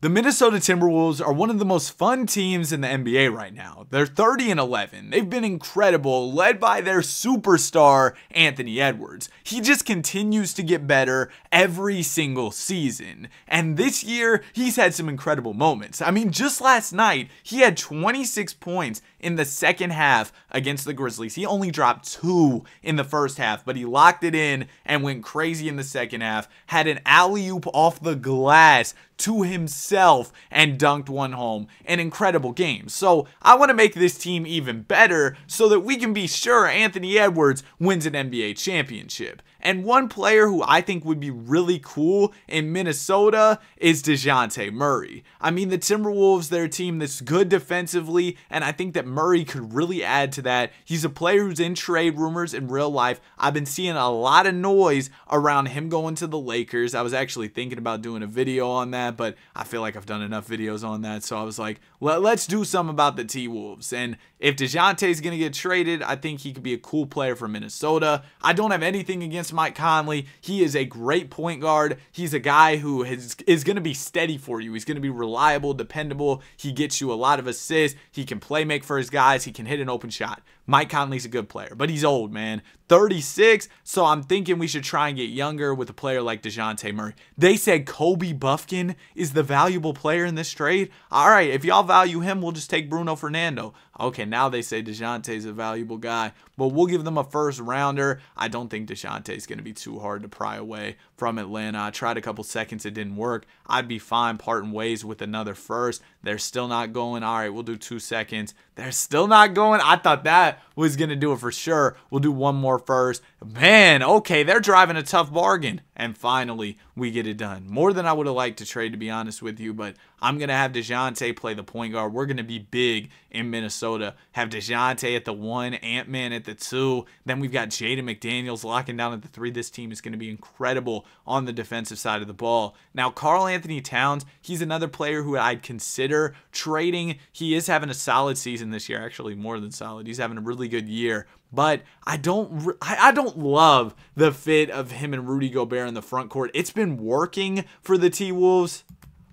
The Minnesota Timberwolves are one of the most fun teams in the NBA right now. They're 30-11. They've been incredible, led by their superstar, Anthony Edwards. He just continues to get better every single season. And this year, he's had some incredible moments. I mean, just last night, he had 26 points in the second half against the Grizzlies. He only dropped 2 in the first half, but he locked it in and went crazy in the second half. Had an alley-oop off the glass to himself and dunked one home. An incredible game. So I want to make this team even better so that we can be sure Anthony Edwards wins an NBA championship. And one player who I think would be really cool in Minnesota is DeJounte Murray. I mean, the Timberwolves, they're a team that's good defensively, and I think that Murray could really add to that. He's a player who's in trade rumors in real life. I've been seeing a lot of noise around him going to the Lakers. I was actually thinking about doing a video on that, but I feel like I've done enough videos on that, so I was like, let's do something about the T-Wolves. And if DeJounte's going to get traded, I think he could be a cool player for Minnesota. I don't have anything against Mike Conley. He is a great point guard. He's a guy who is going to be steady for you. He's going to be reliable, dependable. He gets you a lot of assists. He can play make for his guys. He can hit an open shot. Mike Conley's a good player, but he's old, man. 36, so I'm thinking we should try and get younger with a player like DeJounte Murray. They said Kobe Buffkin is the valuable player in this trade. All right, if y'all value him, we'll just take Bruno Fernando. Okay, now they say DeJounte's a valuable guy, but we'll give them a first rounder. I don't think DeJounte's going to be too hard to pry away from Atlanta. I tried a couple seconds, it didn't work. I'd be fine parting ways with another first. They're still not going. All right, we'll do 2 seconds. They're still not going. I thought that was going to do it for sure. We'll do one more first. Man, okay, they're driving a tough bargain. And finally, we get it done. More than I would have liked to trade, to be honest with you, but I'm going to have DeJounte play the point guard. We're going to be big in Minnesota. Have DeJounte at the 1, Ant-Man at the 2. Then we've got Jaden McDaniels locking down at the 3. This team is going to be incredible on the defensive side of the ball. Now, Karl Anthony Towns, he's another player who I'd consider trading. He is having a solid season this year, actually more than solid. He's having a really good year. But I don't love the fit of him and Rudy Gobert in the front court. It's been working for the T-Wolves.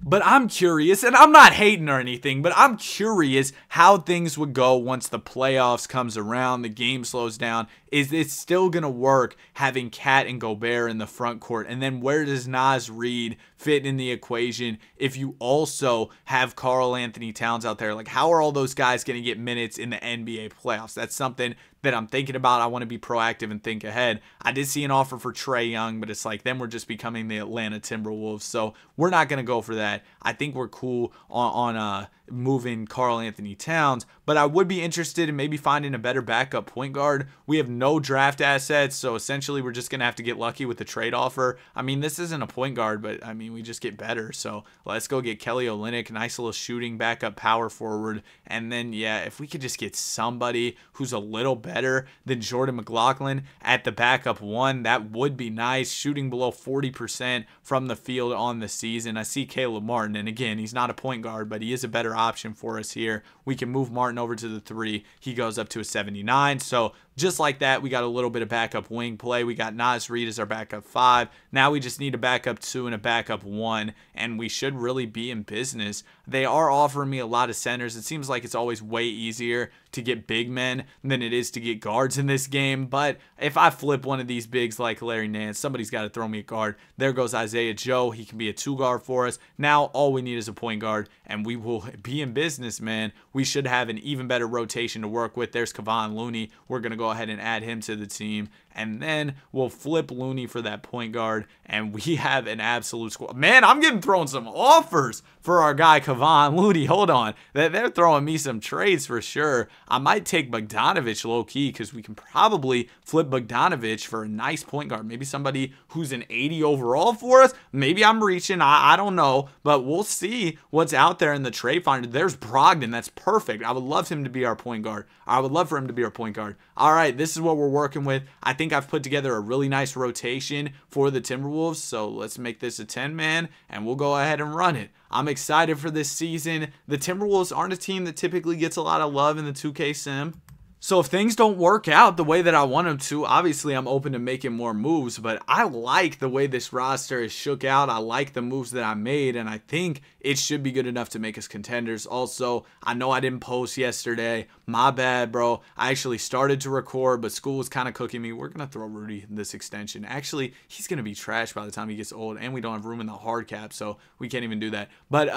But I'm curious, and I'm not hating or anything, but I'm curious how things would go once the playoffs comes around, the game slows down. Is it still going to work having Cat and Gobert in the front court? And then where does Naz Reid fit in the equation if you also have Karl Anthony Towns out there? Like, how are all those guys going to get minutes in the NBA playoffs? That's something that I'm thinking about. I want to be proactive and think ahead. I did see an offer for Trae Young, but it's like then we're just becoming the Atlanta Timberwolves, so we're not going to go for that. I think we're cool on moving Karl Anthony Towns, but I would be interested in maybe finding a better backup point guard. We have no draft assets, so essentially we're just going to have to get lucky with the trade offer. I mean, this isn't a point guard, but I mean, we just get better, so let's go get Kelly Olynyk, nice little shooting backup power forward, and then, yeah, if we could just get somebody who's a little better than Jordan McLaughlin at the backup 1, that would be nice. Shooting below 40% from the field on the season. I see Caleb Martin, and again, he's not a point guard, but he is a better option for us here. We can move Martin over to the 3. He goes up to a 79. So just like that, we got a little bit of backup wing play. We got Naz Reid as our backup 5. Now we just need a backup 2 and a backup 1, and we should really be in business. They are offering me a lot of centers. It seems like it's always way easier to get big men than it is to get guards in this game, but if I flip one of these bigs like Larry Nance, somebody's got to throw me a guard. There goes Isaiah Joe. He can be a 2 guard for us. Now all we need is a point guard, and we will be in business, man. We should have an even better rotation to work with. There's Kevon Looney. We're going to go ahead and add him to the team, and then we'll flip Looney for that point guard, and we have an absolute squad. Man, I'm getting thrown some offers for our guy Kevon Looney. Hold on. They're throwing me some trades for sure. I might take Bogdanovich low-key because we can probably flip Bogdanovich for a nice point guard. Maybe somebody who's an 80 overall for us. Maybe I'm reaching. I don't know, but we'll see what's out there in the trade finder. There's Brogdon. That's perfect. I would love him to be our point guard. I would love for him to be our point guard. All right, this is what we're working with. I think I've put together a really nice rotation for the Timberwolves, so let's make this a 10-man, and we'll go ahead and run it. I'm excited for this season. The Timberwolves aren't a team that typically gets a lot of love in the 2K sim. So if things don't work out the way that I want them to, obviously I'm open to making more moves, but I like the way this roster is shook out. I like the moves that I made, and I think it should be good enough to make us contenders. Also, I know I didn't post yesterday. My bad, bro. I actually started to record, but school was kind of cooking me. We're going to throw Rudy this extension. Actually, he's going to be trash by the time he gets old, and we don't have room in the hard cap, so we can't even do that. But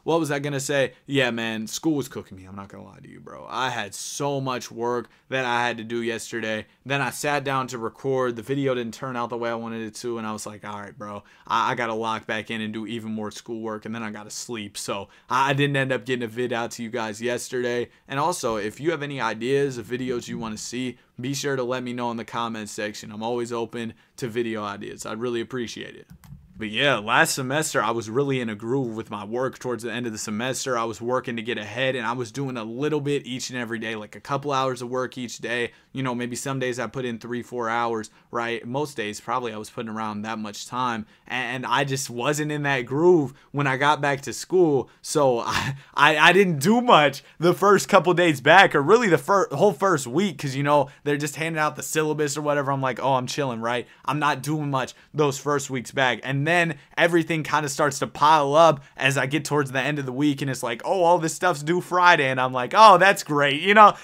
what was I going to say? Yeah, man, school was cooking me. I'm not going to lie to you, bro. I had so much work that I had to do yesterday. Then I sat down to record. The video didn't turn out the way I wanted it to, and I was like, all right, bro, I got to lock back in and do even more schoolwork, and then I got to sleep. So I didn't end up getting a vid out to you guys yesterday. And also, if you have any ideas of videos you want to see, be sure to let me know in the comments section. I'm always open to video ideas. I'd really appreciate it. But yeah, last semester I was really in a groove with my work towards the end of the semester. I was working to get ahead, and I was doing a little bit each and every day, like a couple hours of work each day. You know, maybe some days I put in 3-4 hours, right? Most days probably I was putting around that much time, and I just wasn't in that groove when I got back to school. So I didn't do much the first couple days back, or really the whole first week, because, you know, they're just handing out the syllabus or whatever. I'm like, oh, I'm chilling, right? I'm not doing much those first weeks back. And then everything kind of starts to pile up as I get towards the end of the week, and it's like, oh, all this stuff's due Friday, and I'm like, oh, that's great, you know.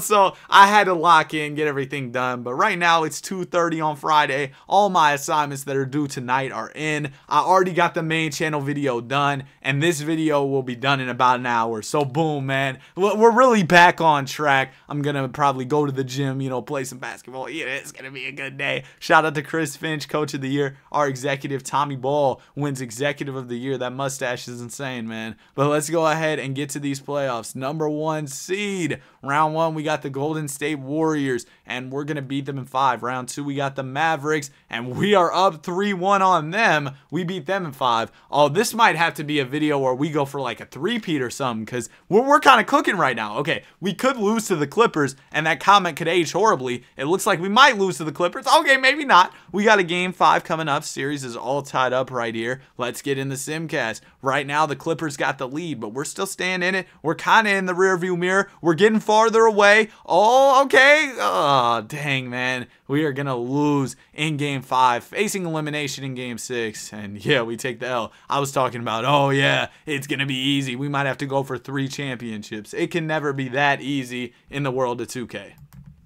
So I had to lock in, get everything done. But right now it's 2:30 on Friday. All my assignments that are due tonight are in. I already got the main channel video done, and this video will be done in about an hour. So boom, man, we're really back on track. I'm gonna probably go to the gym, you know, play some basketball. Yeah, it's gonna be a good day. Shout out to Chris Finch, Coach of the Year. Our executive Tommy Ball wins Executive of the Year. That mustache is insane, man. But let's go ahead and get to these playoffs. Number 1 seed. Round 1, we got the Golden State Warriors, and we're going to beat them in 5. Round 2, we got the Mavericks, and we are up 3-1 on them. We beat them in 5. Oh, this might have to be a video where we go for like a three-peat or something, because we're kind of cooking right now. Okay, we could lose to the Clippers, and that comment could age horribly. It looks like we might lose to the Clippers. Okay, maybe not. We got a game 5 coming up. Series is all tied up right here. Let's get in the Simcast. Right now, the Clippers got the lead, but we're still staying in it. We're kind of in the rearview mirror. We're getting farther away. Oh, okay. Oh, dang, man. We are going to lose in Game 5, facing elimination in Game 6. And yeah, we take the L. I was talking about, oh yeah, it's going to be easy. We might have to go for 3 championships. It can never be that easy in the world of 2K.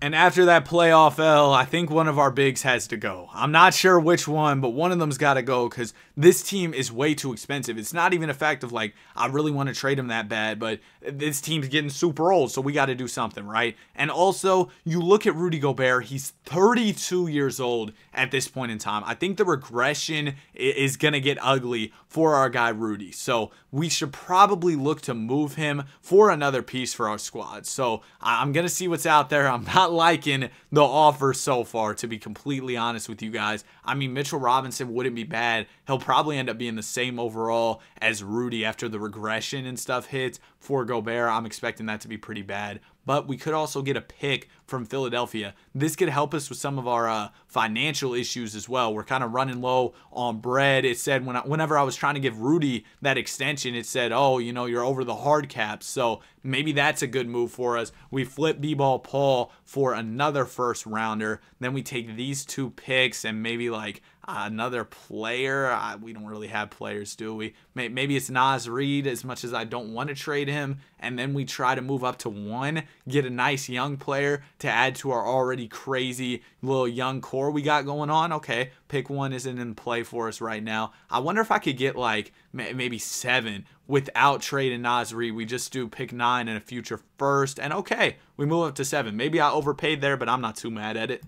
And after that playoff L, I think one of our bigs has to go. I'm not sure which one, but one of them's got to go because this team is way too expensive. It's not even a fact of like, I really want to trade him that bad, but this team's getting super old, so we got to do something, right? And also, you look at Rudy Gobert, he's 32 years old at this point in time. I think the regression is going to get ugly for our guy Rudy. So we should probably look to move him for another piece for our squad. So I'm going to see what's out there. I'm not liking the offer so far, to be completely honest with you guys. I mean, Mitchell Robinson wouldn't be bad. He'll probably end up being the same overall as Rudy after the regression and stuff hits. For Gobert, I'm expecting that to be pretty bad. But we could also get a pick from Philadelphia. This could help us with some of our financial issues as well. We're kind of running low on bread. It said whenever I was trying to give Rudy that extension, it said, oh, you know, you're over the hard cap. So maybe that's a good move for us. We flip B-Ball Paul for another first rounder. Then we take these 2 picks and maybe like another player. We don't really have players, do we? Maybe it's Naz Reid, as much as I don't want to trade him. And then we try to move up to 1, get a nice young player to add to our already crazy little young core we got going on. Okay, pick 1 isn't in play for us right now. I wonder if I could get like maybe 7 without trading Naz Reid. We just do pick 9 and a future first. And okay, we move up to 7. Maybe I overpaid there, but I'm not too mad at it.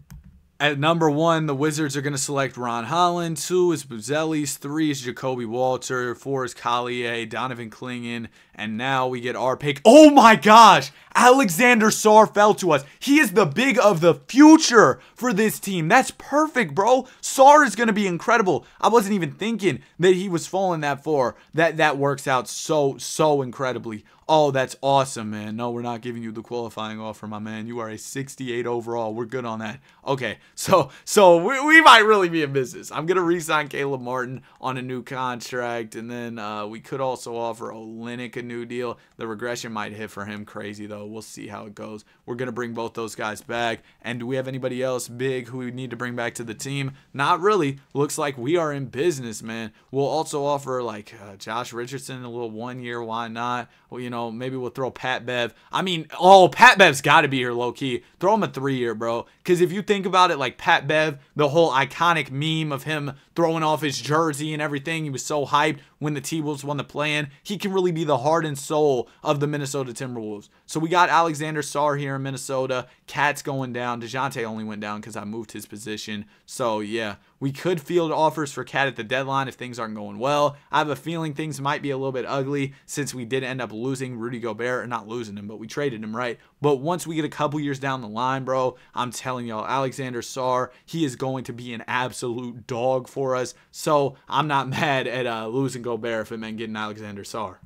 At number 1, the Wizards are going to select Ron Holland. 2 is Buzelis. 3 is Jacoby Walter. 4 is Collier, Donovan Clingan. And now we get our pick. Oh my gosh! Alexander Sarr fell to us. He is the big of the future for this team. That's perfect, bro. Sarr is going to be incredible. I wasn't even thinking that he was falling that far. That works out so incredibly. Oh, that's awesome, man. No, we're not giving you the qualifying offer, my man. You are a 68 overall. We're good on that. Okay, so we might really be in business. I'm going to re-sign Caleb Martin on a new contract, and then we could also offer Olynyk a new deal. The regression might hit for him crazy, though. We'll see how it goes. We're going to bring both those guys back. And do we have anybody else big who we need to bring back to the team? Not really. Looks like we are in business, man. We'll also offer, like, Josh Richardson a little 1 year. Why not? Well, you know, maybe we'll throw Pat Bev. I mean, Pat Bev's got to be here low-key. Throw him a 3 year, bro. Because if you think about it, like Pat Bev, the whole iconic meme of him throwing off his jersey and everything, he was so hyped when the T-Wolves won the play-in. He can really be the heart and soul of the Minnesota Timberwolves. So we got Alexander Sarr here in Minnesota. Cat's going down. DeJounte only went down because I moved his position. So, yeah, we could field offers for Cat at the deadline if things aren't going well. I have a feeling things might be a little bit ugly since we did end up losing Rudy Gobert. Or not losing him, but we traded him, right? But once we get a couple years down the line, bro, I'm telling y'all, Alexander Sarr, he is going to be an absolute dog for us. So I'm not mad at losing Gobert if it meant getting Alexander Sarr.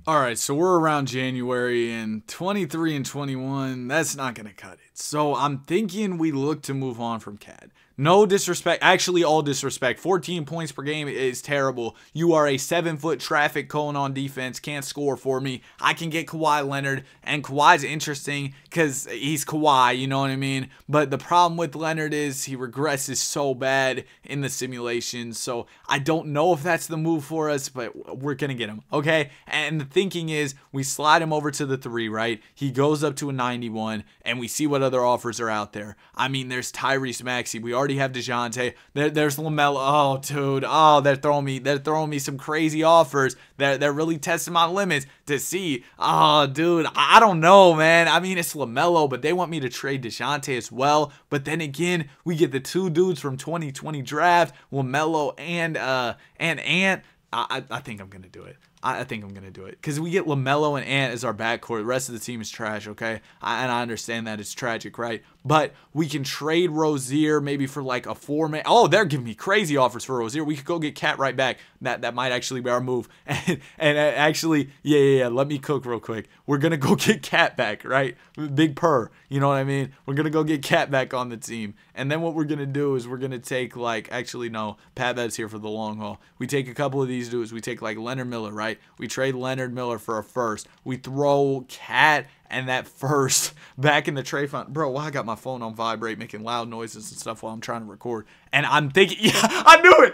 All right, so we're around January, and 23 and 21, that's not going to cut it. So I'm thinking we look to move on from Cat. No disrespect, actually all disrespect. 14 points per game is terrible. You are a 7-foot traffic cone on defense, can't score for me. I can get Kawhi Leonard, and Kawhi's interesting because he's Kawhi, you know what I mean? But the problem with Leonard is he regresses so bad in the simulations, so I don't know if that's the move for us, but we're going to get him, okay? And the thinking is we slide him over to the 3, right? He goes up to a 91, and we see what other offers are out there. I mean, there's Tyrese Maxey. We already have DeJounte. There's LaMelo. Oh, dude. Oh, they're throwing me some crazy offers. They're really testing my limits to see. Oh, dude. I don't know, man. I mean, it's LaMelo, but they want me to trade DeJounte as well. But then again, we get the 2 dudes from 2020 draft, LaMelo and Ant. I think I'm gonna do it. I think I'm going to do it. Because we get LaMelo and Ant as our backcourt. The rest of the team is trash, okay? And I understand that. It's tragic, right? But we can trade Rozier maybe for like a 4-man. Oh, they're giving me crazy offers for Rozier. We could go get Cat right back. That might actually be our move. And actually, yeah. Let me cook real quick. We're going to go get Cat back, right? Big purr. You know what I mean? We're going to go get Cat back on the team. And then what we're going to do is we're going to take like, actually no, Pat Bev's here for the long haul. We take a couple of these dudes. We take like Leonard Miller, right? We trade Leonard Miller for a first. We throw Cat and that first back in the trade fund. Bro, why I got my phone on vibrate making loud noises and stuff while I'm trying to record. And I'm thinking, yeah, I knew it.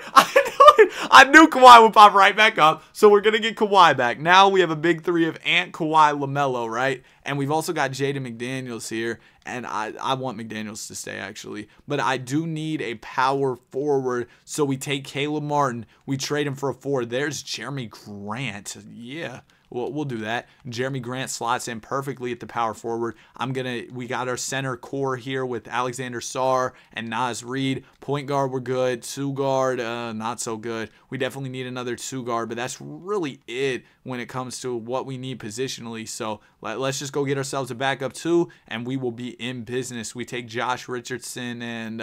I knew Kawhi would pop right back up. So we're going to get Kawhi back. Now we have a big 3 of Ant, Kawhi, LaMelo, right? And we've also got Jaden McDaniels here. And I want McDaniels to stay, actually. But I do need a power forward. So we take Caleb Martin. We trade him for a 4. There's Jeremy Grant. Yeah. We'll do that. Jeremy Grant slots in perfectly at the power forward. We got our center core here with Alexander Sarr and Naz Reid. Point guard, we're good. 2 guard, not so good. We definitely need another 2 guard, but that's really it when it comes to what we need positionally. So let's just go get ourselves a backup 2, and we will be in business. We take Josh Richardson and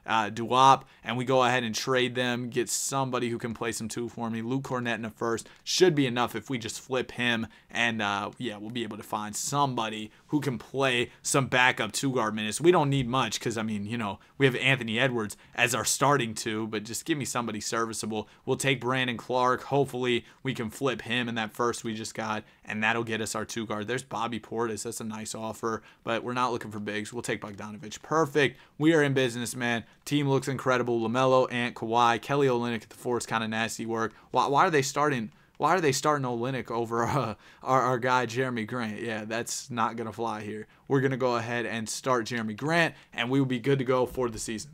Duop, and we go ahead and trade them, get somebody who can play some 2 for me. Luke Cornett in the first should be enough if we just flip him, and yeah, we'll be able to find somebody who can play some backup 2 guard minutes. We don't need much because, I mean, you know, we have Anthony Edwards as our starting 2, but just give me somebody serviceable. We'll take Brandon Clark. Hopefully we can flip him in that first we just got, and that'll get us our 2 guard. There's Bobby Portis. That's a nice offer, but we're not looking for bigs. We'll take Bogdanovich. Perfect. We are in business, man. Team looks incredible. LaMelo, Ant, Kawhi, Kelly Olynyk at the 4 is kind of nasty work. Why are they starting Olynyk over our guy Jeremy Grant? Yeah, that's not going to fly here. We're going to go ahead and start Jeremy Grant, and we will be good to go for the season.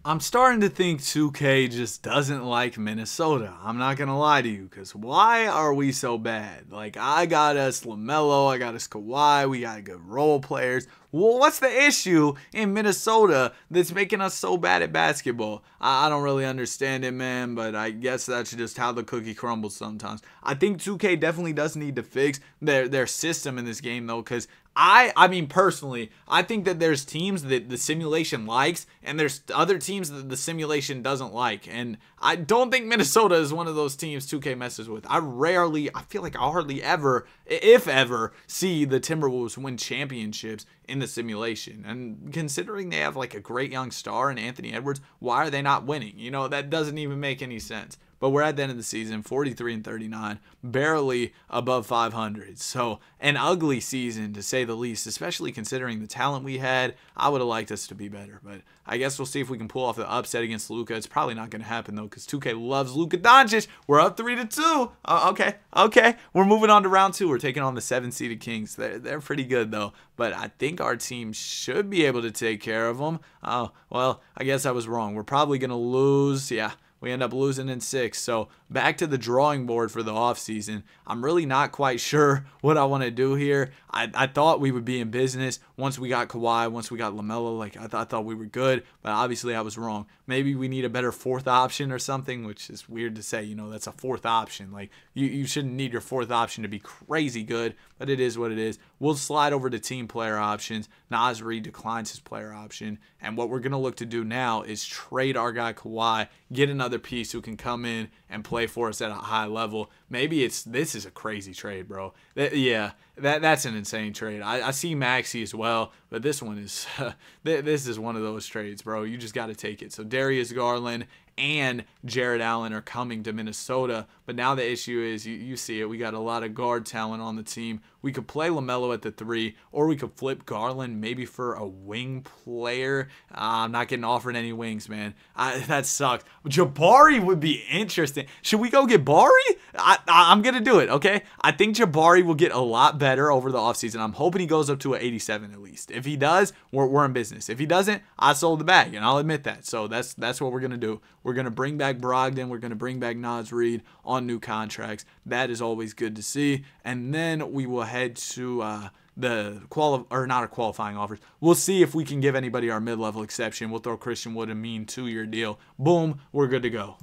I'm starting to think 2K just doesn't like Minnesota. I'm not going to lie to you, because why are we so bad? Like, I got us LaMelo, I got us Kawhi, we got good role players. Well, what's the issue in Minnesota that's making us so bad at basketball? I don't really understand it, man, but I guess that's just how the cookie crumbles sometimes. I think 2K definitely does need to fix their system in this game, though, because I mean, personally, I think that there's teams that the simulation likes, and there's other teams that the simulation doesn't like. And I don't think Minnesota is one of those teams 2K messes with. I feel like I hardly ever, if ever, see the Timberwolves win championships in the simulation. And considering they have like a great young star in Anthony Edwards, why are they not winning? You know, that doesn't even make any sense. But we're at the end of the season, 43-39, barely above 500. So an ugly season, to say the least, especially considering the talent we had. I would have liked us to be better. But I guess we'll see if we can pull off the upset against Luka. It's probably not going to happen, though, because 2K loves Luka Doncic. We're up 3-2. Okay. We're moving on to round 2. We're taking on the 7-seeded Kings. They're pretty good, though. But I think our team should be able to take care of them. Oh, well, I guess I was wrong. We're probably going to lose. Yeah. We end up losing in 6. So back to the drawing board for the offseason. I'm really not quite sure what I want to do here. I thought we would be in business once we got Kawhi, once we got LaMelo. Like, I thought we were good, but obviously I was wrong. Maybe we need a better fourth option or something, which is weird to say. You know, that's a fourth option. Like, you shouldn't need your fourth option to be crazy good, but it is what it is. We'll slide over to team player options. Naz Reid declines his player option, and what we're going to look to do now is trade our guy Kawhi, get another piece who can come in and play for us at a high level. Maybe this is a crazy trade, bro. That's an insane trade. I see Maxey as well, but this one is this is one of those trades, bro. You just got to take it. So Darius Garland and Jared Allen are coming to Minnesota, but now the issue is you see it. We got a lot of guard talent on the team. We could play LaMelo at the 3, or we could flip Garland maybe for a wing player. I'm not getting offered any wings, man. That sucks. Jabari would be interesting. Should we go get Bari? I'm going to do it, okay? I think Jabari will get a lot better over the offseason. I'm hoping he goes up to an 87 at least. If he does, we're in business. If he doesn't, I sold the bag, and I'll admit that. So that's what we're going to do. We're going to bring back Brogdon. We're going to bring back Naz Reid on new contracts. That is always good to see. And then we will head to the qualifying offers. We'll see if we can give anybody our mid-level exception. We'll throw Christian Wood a mean 2-year deal. Boom, we're good to go.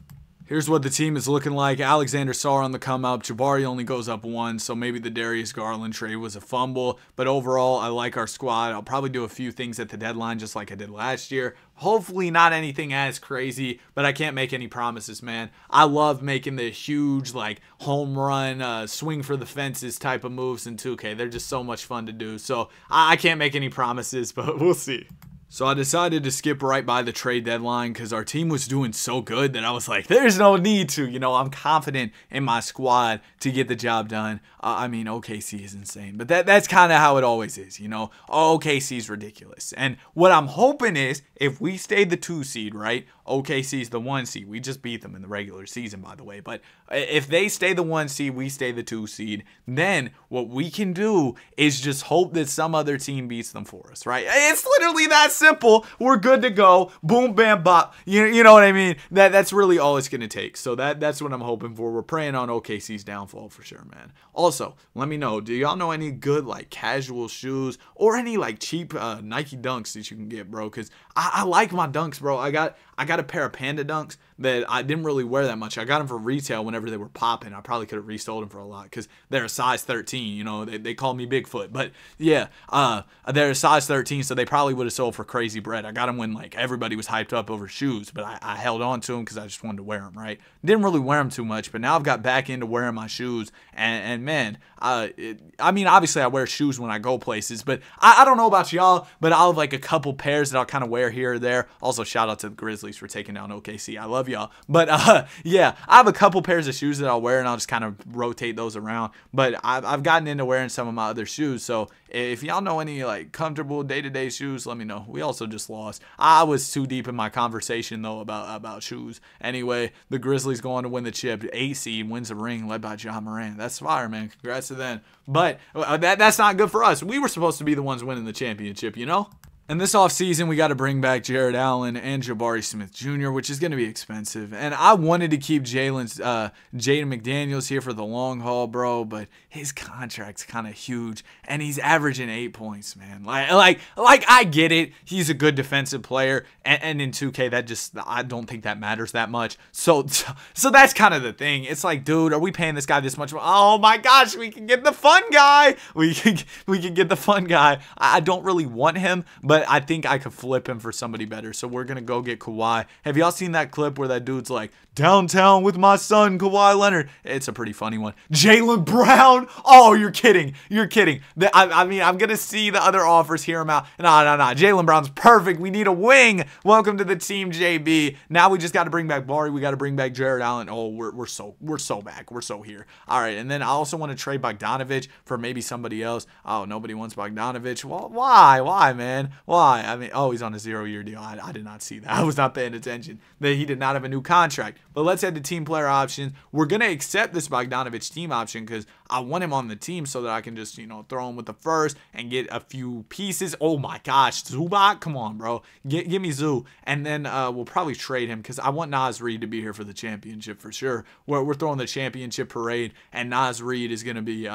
Here's what the team is looking like. Alexander Sarr on the come up. Jabari only goes up 1, so maybe the Darius Garland trade was a fumble. But overall, I like our squad. I'll probably do a few things at the deadline just like I did last year. Hopefully not anything as crazy, but I can't make any promises, man. I love making the huge, like, home run, swing for the fences type of moves in 2K. They're just so much fun to do. So I can't make any promises, but we'll see. So I decided to skip right by the trade deadline because our team was doing so good that I was like, there's no need to. You know, I'm confident in my squad to get the job done. I mean, OKC is insane, but that's kind of how it always is, you know. OKC is ridiculous. And what I'm hoping is if we stay the 2 seed, right, OKC is the 1 seed. We just beat them in the regular season, by the way. But if they stay the 1 seed, we stay the 2 seed, then what we can do is just hope that some other team beats them for us, right? It's literally that simple. We're good to go. Boom, bam, bop. You know what I mean? That's really all it's going to take. So that's what I'm hoping for. We're praying on OKC's downfall for sure, man. Also, let me know, do y'all know any good, like, casual shoes or any, like, cheap Nike Dunks that you can get, bro? Because I like my Dunks, bro. I got a pair of Panda Dunks that I didn't really wear that much. I got them for retail whenever they were popping. I probably could have resold them for a lot because they're a size 13. You know, they call me Bigfoot. But, yeah, they're a size 13, so they probably would have sold for crazy bread. I got them when, like, everybody was hyped up over shoes, but I held on to them because I just wanted to wear them, right? Didn't really wear them too much, but now I've got back into wearing my shoes, and man, I mean, obviously I wear shoes when I go places, but I don't know about y'all, but I'll have, like, a couple pairs that I'll kind of wear here or there. Also, shout out to the Grizzlies for taking down OKC. I love y'all. But yeah, I have a couple pairs of shoes that I'll wear, and I'll just kind of rotate those around. But I've gotten into wearing some of my other shoes. So if y'all know any, like, comfortable day-to-day shoes, let me know. We also just lost. I was too deep in my conversation, though, about shoes. Anyway, the Grizzlies go on to win the chip. 8 seed wins the ring, led by Ja Morant. That's fire, man. Congrats to them. But that's not good for us. We were supposed to be the ones winning the championship, you know? And this offseason, we got to bring back Jared Allen and Jabari Smith Jr., which is going to be expensive. And I wanted to keep Jaden McDaniels here for the long haul, bro, but his contract's kind of huge, and he's averaging 8 points, man. Like I get it. He's a good defensive player, and in 2K, I don't think that matters that much. So that's kind of the thing. It's like, dude, are we paying this guy this much? Oh my gosh, we can get the fun guy. We can get the fun guy. I don't really want him, but I think I could flip him for somebody better. So we're going to go get Kawhi. Have y'all seen that clip where that dude's like, downtown with my son, Kawhi Leonard? It's a pretty funny one. Jaylen Brown? Oh, you're kidding. You're kidding. I mean, I'm going to see the other offers, hear him out. No. Jaylen Brown's perfect. We need a wing. Welcome to the team, JB. Now we just got to bring back Bari. We got to bring back Jared Allen. Oh, we're so back. We're so here. All right, and then I also want to trade Bogdanovich for maybe somebody else. Oh, nobody wants Bogdanovich. Well, why? Why, man? Why? I mean, oh, he's on a 0-year deal. I did not see that. I was not paying attention that he did not have a new contract. But let's head to team player options. We're going to accept this Bogdanovich team option because I want him on the team so that I can just, throw him with the first and get a few pieces. Oh my gosh, Zubac, come on, bro. Give me Zoo. And then we'll probably trade him because I want Naz Reid to be here for the championship for sure. We're throwing the championship parade, and Naz Reid is going to be,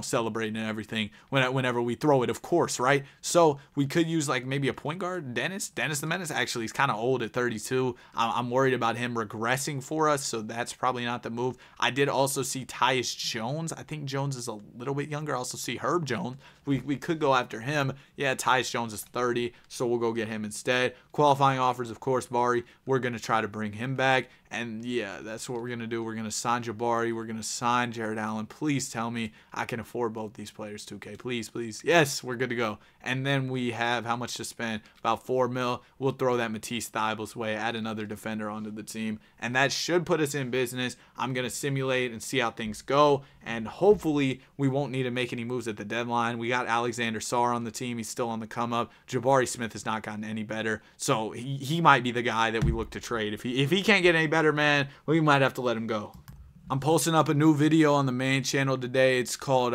celebrating and everything whenever we throw it, of course, right? So we could use like maybe a point guard, Dennis the Menace. Actually, he's kind of old at 32. I'm worried about him regressing for us, so that's probably not the move. I did also see Tyus Jones. I think Jones is a little bit younger. I also see Herb Jones. We could go after him. Yeah, Tyus Jones is 30, so we'll go get him instead. Qualifying offers, of course, Bari. We're going to try to bring him back. And yeah, that's what we're going to do. We're going to sign Jabari. We're going to sign Jared Allen. Please tell me I can afford both these players, 2K. Please. Yes, we're good to go. And then we have how much to spend? About $4 million. We'll throw that Matisse Thybulle way, add another defender onto the team. And that should put us in business. I'm going to simulate and see how things go. And hopefully we won't need to make any moves at the deadline. We got Alexander Sarr on the team. He's still on the come up. Jabari Smith has not gotten any better. So he might be the guy that we look to trade. If he can't get any better, man, we might have to let him go. I'm posting up a new video on the main channel today. It's called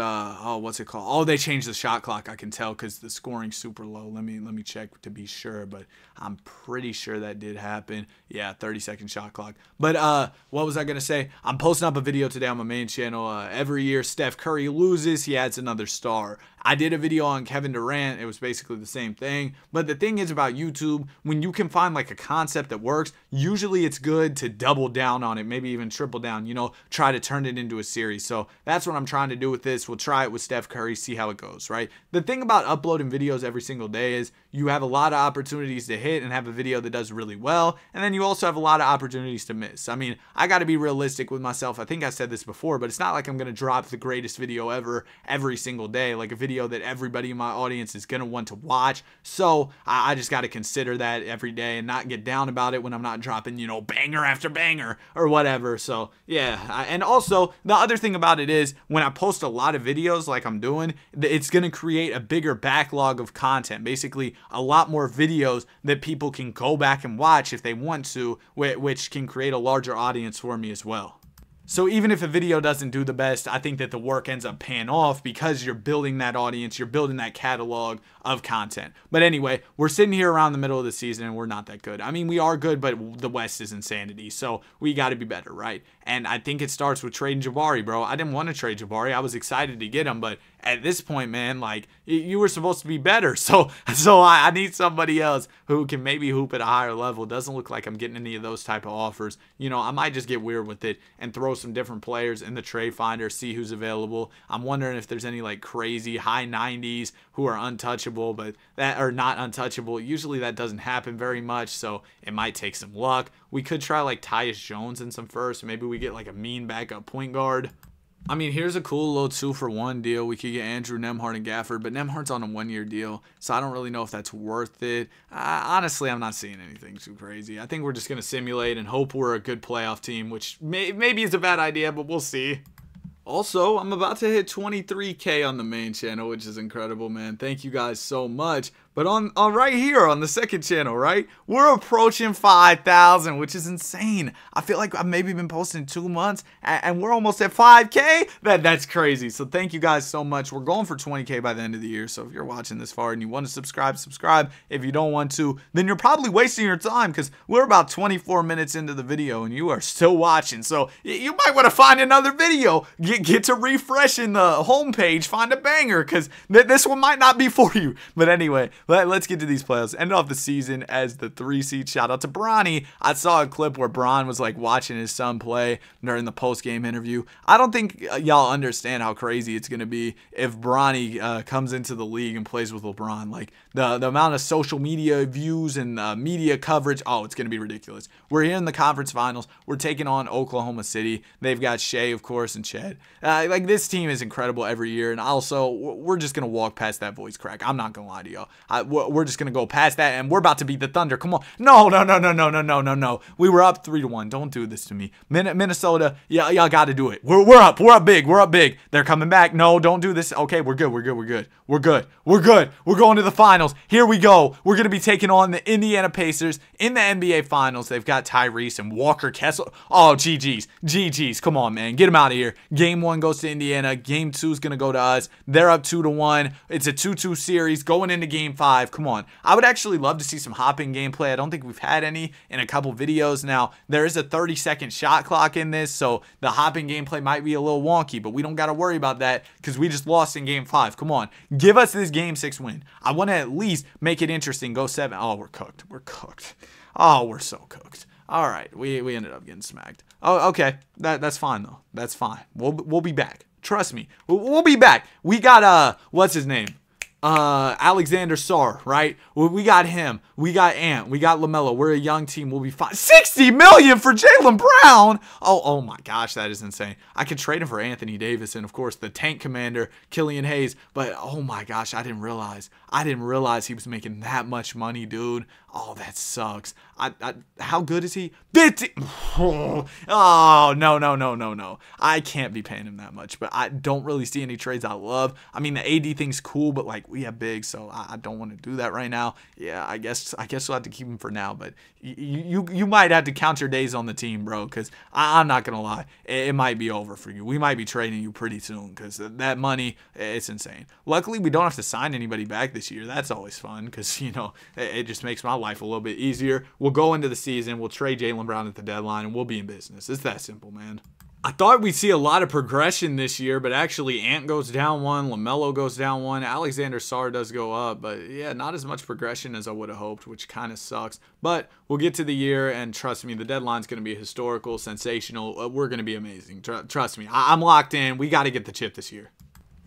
what's it called? Oh, they changed the shot clock. I can tell because the scoring's super low. Let me check to be sure, but I'm pretty sure that did happen. Yeah, 30-second shot clock. But what was I gonna say? I'm posting up a video today on my main channel. Every year Steph Curry loses, he adds another star. I did a video on Kevin Durant. It was basically the same thing. But the thing is about YouTube, when you can find like a concept that works, usually it's good to double down on it, maybe even triple down, try to turn it into a series. So that's what I'm trying to do with this. We'll try it with Steph Curry, see how it goes, right? The thing about uploading videos every single day is you have a lot of opportunities to hit and have a video that does really well. And then you also have a lot of opportunities to miss. I mean, I got to be realistic with myself. I think I said this before, but it's not like I'm going to drop the greatest video ever every single day, like a video that everybody in my audience is going to want to watch. So I just got to consider that every day and not get down about it when I'm not dropping, banger after banger or whatever. So yeah. And also the other thing about it is when I post a lot of videos like I'm doing, it's going to create a bigger backlog of content, basically a lot more videos that people can go back and watch if they want to, which can create a larger audience for me as well. So even if a video doesn't do the best, I think that the work ends up paying off because you're building that audience, you're building that catalog of content. But anyway, we're sitting here around the middle of the season and we're not that good. I mean, we are good, but the West is insanity. So we got to be better, right? And I think it starts with trading Jabari, bro. I didn't want to trade Jabari. I was excited to get him, but at this point, man, like you were supposed to be better. So I need somebody else who can maybe hoop at a higher level. Doesn't look like I'm getting any of those type of offers. I might just get weird with it and throw some different players in the trade finder, see who's available. I'm wondering if there's any like crazy high 90s who are untouchable, but that are not untouchable. Usually that doesn't happen very much, so it might take some luck. We could try like Tyus Jones in some first. Maybe we get like a mean backup point guard. I mean, here's a cool little 2-for-1 deal. We could get Andrew Nembhard and Gafford, but Nembhard's on a 1-year deal, so I don't really know if that's worth it. Honestly, I'm not seeing anything too crazy. I think we're just going to simulate and hope we're a good playoff team, which maybe is a bad idea, but we'll see. Also, I'm about to hit 23K on the main channel, which is incredible, man. Thank you guys so much. But on right here on the second channel, right, we're approaching 5,000, which is insane. I feel like I've maybe been posting 2 months, and we're almost at 5K. That's crazy. So thank you guys so much. We're going for 20K by the end of the year. So if you're watching this far and you want to subscribe, subscribe. If you don't want to, then you're probably wasting your time, because we're about 24 minutes into the video and you are still watching. So you might want to find another video. Get to refreshing the homepage, find a banger, because this one might not be for you. But anyway, let's get to these playoffs. End off the season as the 3 seed. Shout out to Bronny. I saw a clip where Bron was like watching his son play during the post-game interview. I don't think y'all understand how crazy it's going to be if Bronny comes into the league and plays with LeBron. Like the amount of social media views and media coverage, oh, it's going to be ridiculous. We're here in the conference finals. We're taking on Oklahoma City. They've got Shea, of course, and Chet. Like, this team is incredible every year, and also we're just gonna walk past that voice crack. I'm not gonna lie to y'all. We're just gonna go past that, and we're about to beat the Thunder. Come on, no. We were up 3-1. Don't do this to me, Minnesota. Yeah, y'all got to do it. We're up big. They're coming back. No, don't do this. Okay, we're good. We're going to the finals. Here we go. We're gonna be taking on the Indiana Pacers in the NBA Finals. They've got Tyrese and Walker Kessler. Oh, GG's. Come on, man, get him out of here. Game 1 goes to Indiana. Game 2 is going to go to us. They're up 2-1. It's a 2-2 series going into Game 5. Come on. I would actually love to see some hopping gameplay. I don't think we've had any in a couple videos. Now, there is a 30-second shot clock in this, so the hopping gameplay might be a little wonky, but we don't got to worry about that because we just lost in Game 5. Come on. Give us this Game 6 win. I want to at least make it interesting. Go 7. Oh, we're cooked. Oh, we're so cooked. All right, we ended up getting smacked. Oh, okay. That's fine though. That's fine. We'll be back. Trust me. We'll be back. We got what's his name? Alexander Sarr, right? We got him. We got Ant. We got LaMelo. We're a young team. We'll be fine. $60 million for Jaylen Brown. Oh my gosh, that is insane. I could trade him for Anthony Davis and of course the tank commander Killian Hayes. But oh my gosh, I didn't realize he was making that much money, dude. Oh, that sucks. How good is he? 50. Oh, no. I can't be paying him that much, but I don't really see any trades I love. I mean, the AD thing's cool, but like we have big, so I don't want to do that right now. Yeah, I guess we'll have to keep him for now, but you might have to count your days on the team, bro, because I'm not going to lie. It might be over for you. We might be trading you pretty soon because that money, it's insane. Luckily, we don't have to sign anybody back this year. That's always fun because, you know, it just makes my life a little bit easier. We'll go into the season, we'll trade Jaylen Brown at the deadline, and we'll be in business. It's that simple, man. I thought we'd see a lot of progression this year, but actually Ant goes down 1, LaMelo goes down 1, Alexander Sarr does go up, but yeah, not as much progression as I would have hoped, which kind of sucks. But we'll get to the year, and trust me, the deadline's going to be historical, sensational. We're going to be amazing. Trust me, I'm locked in. We got to get the chip this year.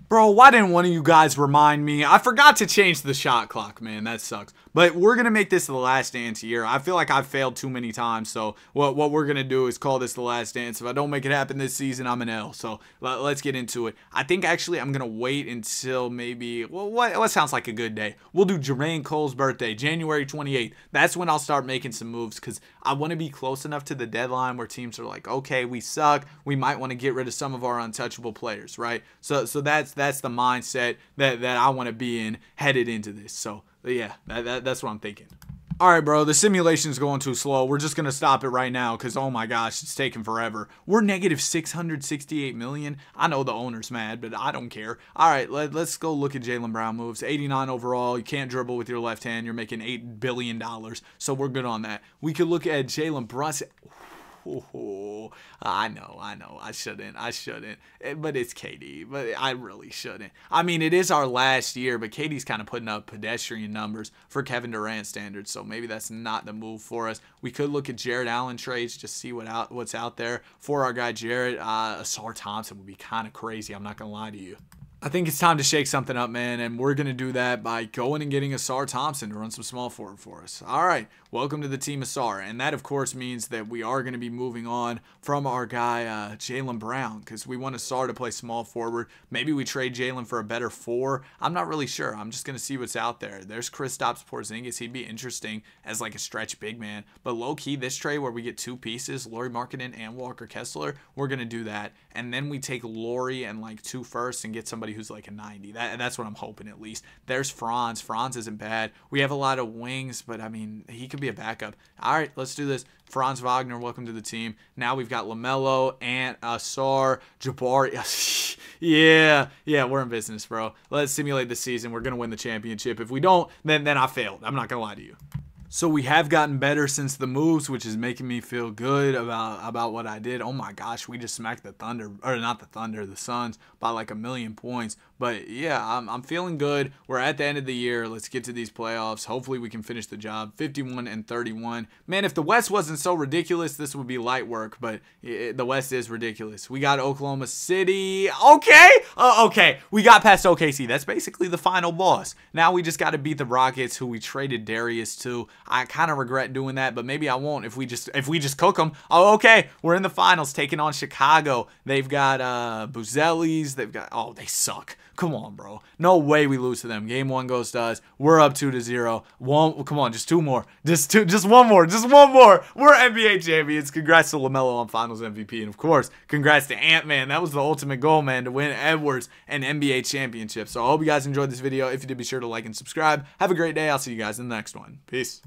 Bro, why didn't one of you guys remind me? I forgot to change the shot clock, man. That sucks. But we're going to make this the last dance year. I feel like I've failed too many times. So what we're going to do is call this the last dance. If I don't make it happen this season, I'm an L. So let's get into it. I think actually I'm going to wait until maybe, well, what sounds like a good day? We'll do Jermaine Cole's birthday, January 28th. That's when I'll start making some moves because I want to be close enough to the deadline where teams are like, okay, we suck. We might want to get rid of some of our untouchable players, right? So that's the mindset that I want to be in headed into this. So yeah, that's what I'm thinking. All right, bro, the simulation's going too slow. We're just going to stop it right now because, oh my gosh, it's taking forever. We're negative $668 million. I know the owner's mad, but I don't care. All right, let's go look at Jaylen Brown moves. 89 overall. You can't dribble with your left hand. You're making $8 billion, so we're good on that. We could look at Jalen Brunson. Oh, I know, I shouldn't, but it's KD, but I really shouldn't. I mean, it is our last year, but KD's kind of putting up pedestrian numbers for Kevin Durant standards, so maybe that's not the move for us. We could look at Jared Allen trades, just see what's out there for our guy Jared. Asar Thompson would be kind of crazy, I'm not going to lie to you. I think it's time to shake something up, man, and we're going to do that by going and getting Asar Thompson to run some small forward for us. All right, welcome to the team, Asar, and that, of course, means that we are going to be moving on from our guy, Jaylen Brown, because we want Asar to play small forward. Maybe we trade Jaylen for a better 4. I'm not really sure. I'm just going to see what's out there. There's Kristaps Porzingis. He'd be interesting as like a stretch big man, but low-key, this trade where we get 2 pieces, Lauri Markkanen and Walker Kessler, we're going to do that, and then we take Lauri and like 2 firsts and get somebody who's like a 90. That's what I'm hoping at least. There's Franz. Franz isn't bad. We have a lot of wings, but I mean, he could be a backup. All right, let's do this. Franz Wagner, welcome to the team. Now we've got LaMelo and Asar Jabari. yeah, we're in business, bro. Let's simulate the season. We're going to win the championship. If we don't, then I failed. I'm not going to lie to you. So we have gotten better since the moves, which is making me feel good about what I did. Oh my gosh, we just smacked the Thunder, or not the Thunder, the Suns by like 1,000,000 points. But yeah, I'm feeling good. We're at the end of the year. Let's get to these playoffs. Hopefully we can finish the job. 51-31. Man, if the West wasn't so ridiculous, this would be light work. But the West is ridiculous. We got Oklahoma City. Okay. We got past OKC. That's basically the final boss. Now we just got to beat the Rockets, who we traded Darius to. I kind of regret doing that, but maybe I won't if we just cook them. Oh, okay. We're in the finals taking on Chicago. They've got Buzelis. They've got, oh, they suck. Come on, bro. No way we lose to them. Game 1 goes to us. We're up 2-0. Come on, just 2 more. Just one more. We're NBA champions. Congrats to LaMelo on Finals MVP. And, of course, congrats to Ant-Man. That was the ultimate goal, man, to win Edwards an NBA championship. So I hope you guys enjoyed this video. If you did, be sure to like and subscribe. Have a great day. I'll see you guys in the next one. Peace.